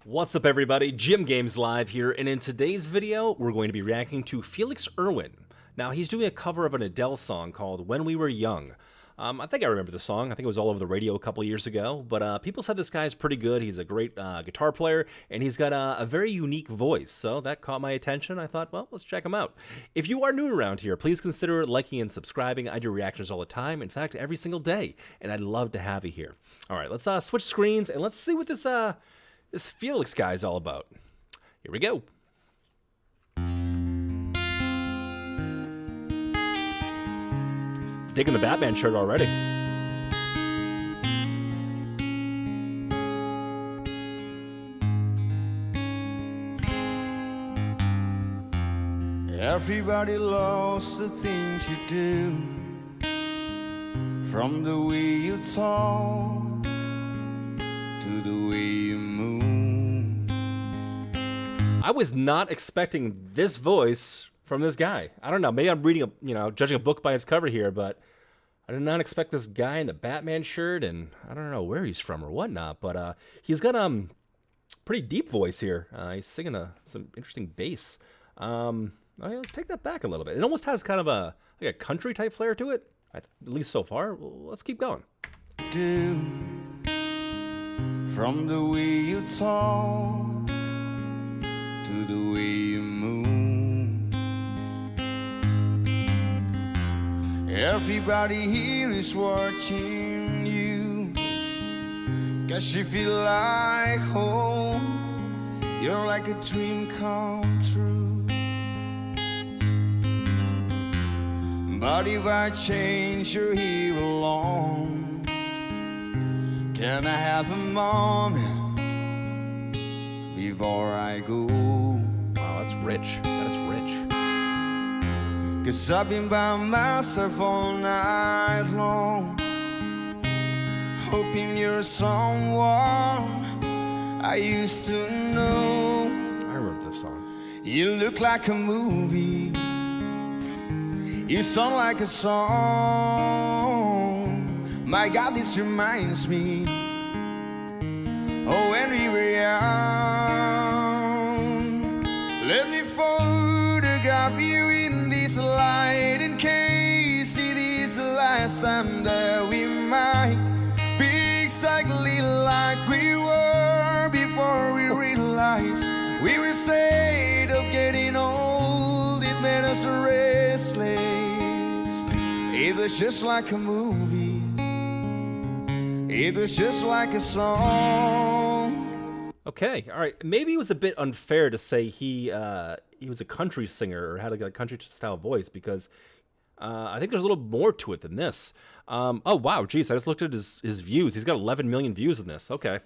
What's up everybody, Jim Games Live here, and in today's video we're going to be reacting to Felix Irwan. Now he's doing a cover of an Adele song called When We Were Young. I think I remember the song. I think it was all over the radio a couple years ago, but people said this guy's pretty good. He's a great guitar player, and he's got a very unique voice, so that caught my attention. I thought, well, let's check him out. If you are new around here, please consider liking and subscribing. I do reactions all the time, in fact, every single day, and I'd love to have you here. All right, let's switch screens, and let's see what this Felix guy's all about. Here we go. Digging the Batman shirt already. Everybody loves the things you do, from the way you talk to the way you move. I was not expecting this voice from this guy. I don't know. Maybe I'm reading judging a book by its cover here, but I did not expect this guy in the Batman shirt, and I don't know where he's from or whatnot. But he's got pretty deep voice here. He's singing some interesting bass. Oh yeah, let's take that back a little bit. It almost has kind of like a country type flair to it, at least so far. Well, let's keep going. From the way you talk to the way you move. Everybody here is watching you, 'cause you feel like home. You're like a dream come true. But if I change, you're here alone. Can I have a moment before I go? Wow, that's rich. That is rich. 'Cause I've been by myself all night long, hoping you're someone I used to know. I remember this song. You look like a movie, you sound like a song. My God, this reminds me oh, when we were young. Let me photograph you in this light, in case it is the last time that we might be exactly like we were before we realized we were afraid of getting old. It made us restless. It was just like a movie. It was just like a song. Okay, all right. Maybe it was a bit unfair to say he was a country singer or had a country style voice, because I think there's a little more to it than this. Oh wow, geez, I just looked at his views. He's got 11 million views in this. Okay.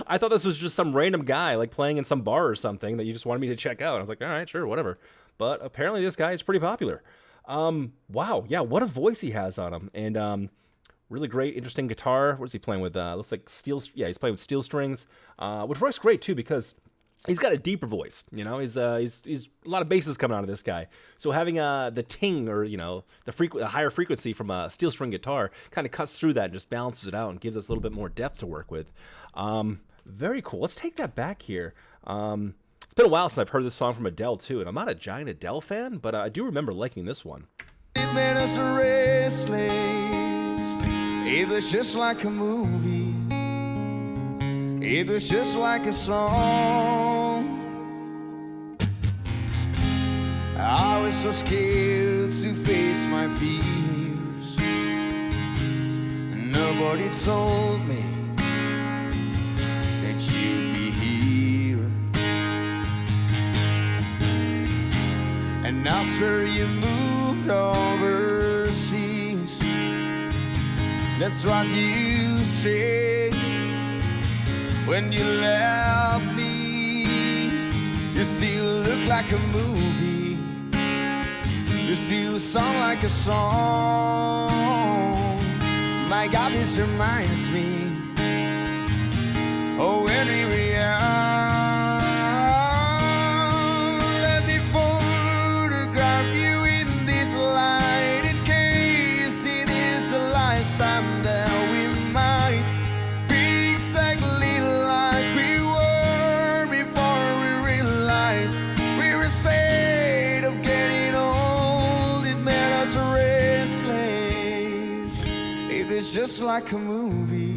I thought this was just some random guy like playing in some bar or something that you just wanted me to check out. I was like, all right, sure, whatever. But apparently this guy is pretty popular. Wow, yeah, what a voice he has on him. And really great, interesting guitar. What is he playing with? Looks like steel. Yeah, he's playing with steel strings, which works great too, because he's got a deeper voice. You know, he's a lot of basses coming out of this guy. So having the ting, or the higher frequency from a steel string guitar kind of cuts through that and just balances it out and gives us a little bit more depth to work with. Very cool. Let's take that back here. It's been a while since I've heard this song from Adele too, and I'm not a giant Adele fan, but I do remember liking this one. It made us restless. It was just like a movie. It was just like a song. I was so scared to face my fears. Nobody told me that you'd be here. And I swear you moved overseas. That's what you said when you left me. You still look like a movie. You still sound like a song. My God, this reminds me oh, when we were young. Let me photograph you in this light, in case it is the last time that we might be exactly like we were just like a movie.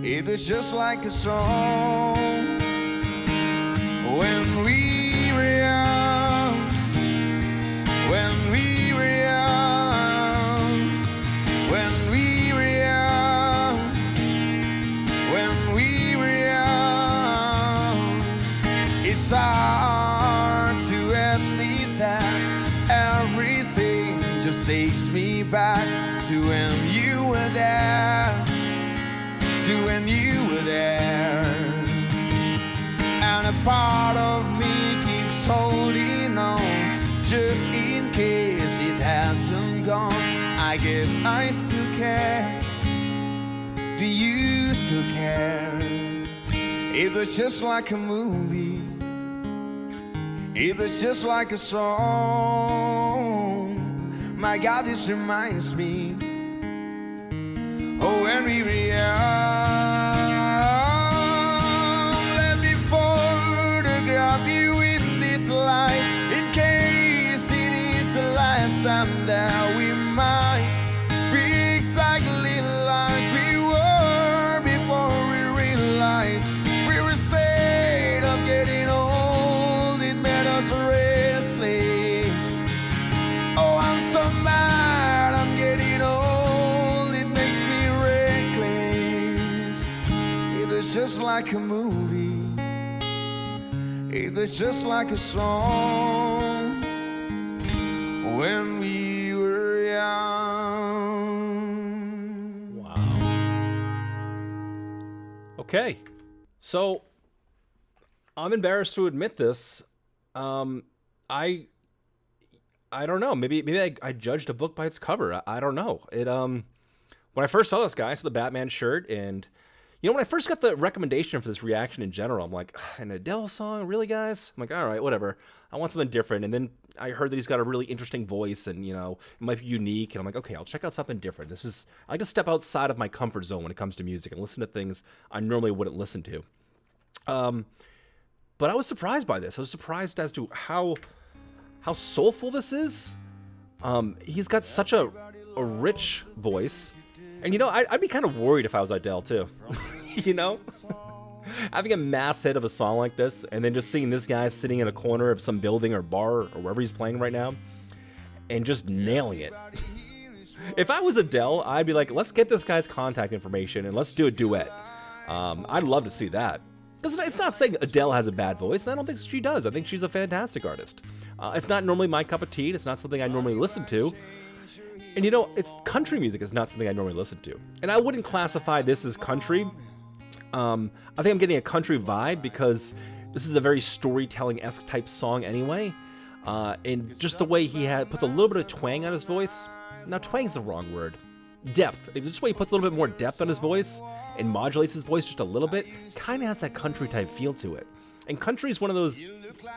It was just like a song. When we were young, when we were young, when we were young, when we were young. It's hard to admit that everything just takes me back to when you were there, to when you were there. And a part of me keeps holding on, just in case it hasn't gone. I guess I still care. Do you still care? It was just like a movie. It was just like a song. My God, this reminds me, oh, when we were young. Let me photograph you in this light, in case it is the last time that we might be exactly like we were before we realized we were afraid of getting old. It made us restless. Oh, I'm so mad I'm getting old. It makes me reckless. It was just like a movie. It was just like a song. When we were young. Wow. Okay. So, I'm embarrassed to admit this. I don't know. Maybe I judged a book by its cover. I don't know. When I first saw this guy, I saw the Batman shirt, and when I first got the recommendation for this reaction in general, I'm like, an Adele song, really, guys? I'm like, all right, whatever. I want something different. And then I heard that he's got a really interesting voice, and it might be unique. And I'm like, okay, I'll check out something different. I just step outside of my comfort zone when it comes to music and listen to things I normally wouldn't listen to. But I was surprised by this. I was surprised as to how soulful this is. He's got such a rich voice. And I'd be kind of worried if I was Adele too. Having a mass hit of a song like this, and then just seeing this guy sitting in a corner of some building or bar or wherever he's playing right now, and just nailing it. If I was Adele, I'd be like, let's get this guy's contact information and let's do a duet. I'd love to see that. Because it's not saying Adele has a bad voice. I don't think she does. I think she's a fantastic artist. It's not normally my cup of tea. It's not something I normally listen to. And it's country music is not something I normally listen to. And I wouldn't classify this as country. I think I'm getting a country vibe because this is a very storytelling-esque type song anyway. And just the way he puts a little bit of twang on his voice. Now, twang's the wrong word. Depth. It's just the way he puts a little bit more depth on his voice and modulates his voice just a little bit. Kind of has that country type feel to it. And country is one of those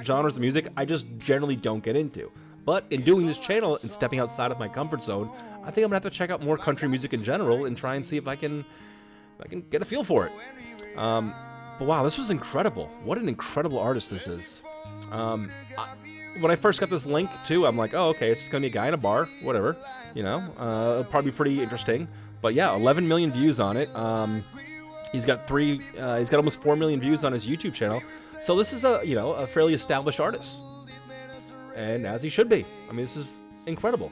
genres of music I just generally don't get into. But in doing this channel and stepping outside of my comfort zone, I think I'm gonna have to check out more country music in general and try and see if I can get a feel for it. But wow, this was incredible. What an incredible artist this is. When I first got this link too, I'm like, oh, okay, it's just gonna be a guy in a bar, whatever. It'll probably be pretty interesting. But yeah, 11 million views on it. He's got almost 4 million views on his YouTube channel. So this is a fairly established artist. And as he should be. I mean, this is incredible.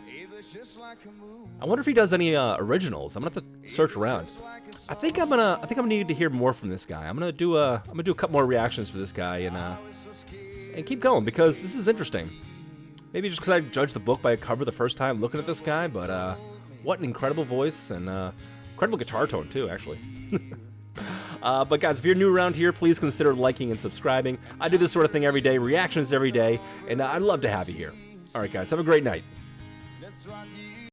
I wonder if he does any originals. I'm gonna have to search around. I think I'm gonna need to hear more from this guy. I'm gonna do a couple more reactions for this guy and keep going because this is interesting. Maybe just because I judged the book by a cover the first time looking at this guy, but what an incredible voice and incredible guitar tone too, actually. But guys, if you're new around here, please consider liking and subscribing. I do this sort of thing every day, reactions every day, and I'd love to have you here. All right, guys, have a great night. That's what you